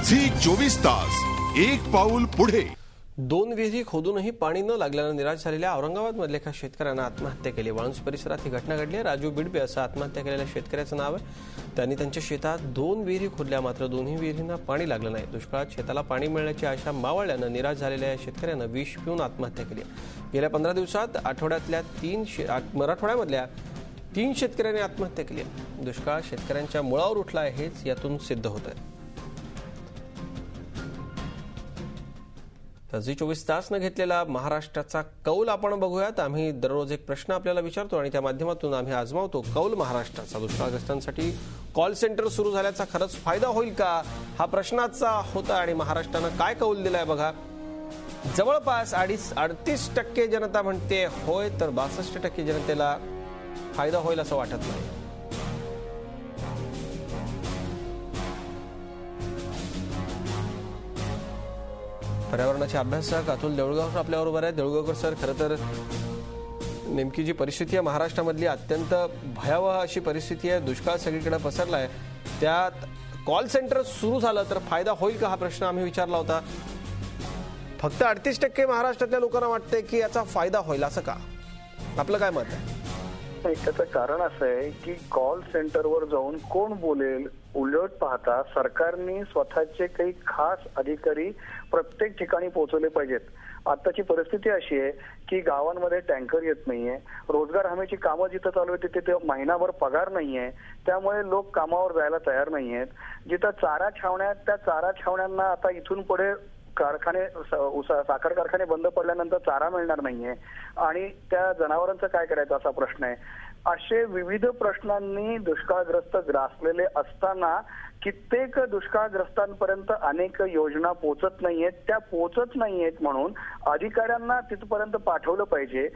Zee 24 तास एक पाऊल पुढे। दोन विहिरी खोदूनही पाणी न लागल्याने निराश झालेल्या औरंगाबादमधल्या एका शेतकऱ्यानं आत्महत्या केली। वाळुंज परिसरात ही घटना घडली आहे। राजू बिडबे असं आत्महत्या केलेल्या शेतकऱ्याचं नाव आहे। त्यांनी त्यांच्या शेतात दोन विहिरी खोदल्या, मात्र दोन्ही विहिरींना पाणी लागलं नाही। दुष्काळात शेताला पाणी मिळण्याची आशा मावळल्यानं निराश झालेल्या या शेतकऱ्यानं विष पिऊन आत्महत्या केली। गेल्या 15 दिवसात मराठवाड्यामधल्या 3 शेतकऱ्यांनी आत्महत्या केली आहे। दुष्काळ शेतकऱ्यांच्या मुळावर उठला आहे, हेच यातून सिद्ध होत आहे। झी 24 तासनं घेतलेला महाराष्ट्राचा कौल आपण बघूयात। आम्ही दररोज एक प्रश्न आपल्याला विचारतो आणि त्या माध्यमातून आम्ही आजमावतो कौल महाराष्ट्राचा। दुष्काळग्रस्तांसाठी कॉल सेंटर सुरू झाल्याचा खरंच फायदा होईल का, हा प्रश्नाचा होता आणि महाराष्ट्रानं काय कौल दिलाय बघा। जवळपास 38% जनता म्हणते होय, तर 62% जनतेला फायदा होईल असं वाटत नाही। पर्यावरणाचे अभ्यासक अतुल देऊळगावकर आपल्याबरोबर आहे। देऊळगावकर सर, खरं तर नेमकी जी परिस्थिती आहे महाराष्ट्रामधली अत्यंत भयावह अशी परिस्थिती आहे। दुष्काळ सगळीकडे पसरला आहे, त्यात कॉल सेंटर सुरू झालं तर फायदा होईल का, हा प्रश्न आम्ही विचारला होता। फक्त 38% महाराष्ट्रातल्या लोकांना वाटतंय की याचा फायदा होईल, असं का? आपलं काय मत आहे? त्याचं कारण असं आहे की कॉल सेंटरवर जाऊन कोण बोलेल, उलट पाहता सरकारने स्वतःचे काही खास अधिकारी प्रत्येक ठिकाणी पोहोचवले पाहिजेत। आताची परिस्थिती अशी आहे की गावांमध्ये टँकर येत नाहीये, रोजगार हमीची कामं जिथं चालू आहे तिथे महिनाभर पगार नाहीये, त्यामुळे लोक कामावर जायला तयार नाहीयेत। जिथं चारा छावण्या, त्या चारा छावण्यांना आता इथून पुढे कारखाने, साखर कारखाने बंद पडल्यानंतर चारा मिळणार नाहीये आणि त्या जनावरांचं काय करायचं असा प्रश्न आहे। असे विविध प्रश्नांनी दुष्काळग्रस्त ग्रासलेले असताना कित्येक दुष्काळग्रस्तांपर्यंत अनेक योजना पोहोचत नाहीयेत। त्या पोहोचत नाहीयेत म्हणून अधिकाऱ्यांना तिथपर्यंत पाठवलं पाहिजे।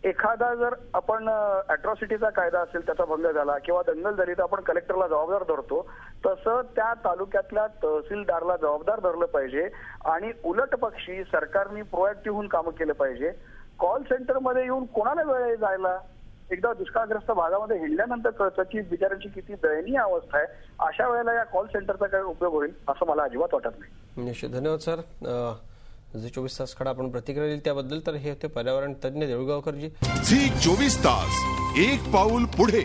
एखादा जर आपण अॅट्रॉसिटीचा कायदा असेल त्याचा भंग झाला किंवा दंगल झाली तर आपण कलेक्टरला जबाबदार धरतो, तसं त्या तालुक्यातल्या तहसीलदारला जबाबदार धरलं पाहिजे आणि उलट पक्षी सरकारने प्रोएक्टिव्ह होऊन कामं केलं पाहिजे। कॉल सेंटरमध्ये येऊन कोणाला वेळ आहे जायला? एकदा दुष्काळग्रस्त भागामध्ये हिंडल्यानंतर कळतं की बिचाऱ्यांची किती दयनीय अवस्था आहे। अशा वेळेला या कॉल सेंटरचा काय उपयोग होईल असं मला अजिबात वाटत नाही। निश्चित, धन्यवाद सर। झी 24 तास कडे आपण प्रतिक्रिया दिली त्याबद्दल। तर हे होते पर्यावरण तज्ञ देऊळगावकरजी। झी 24 तास एक पाऊल पुढे।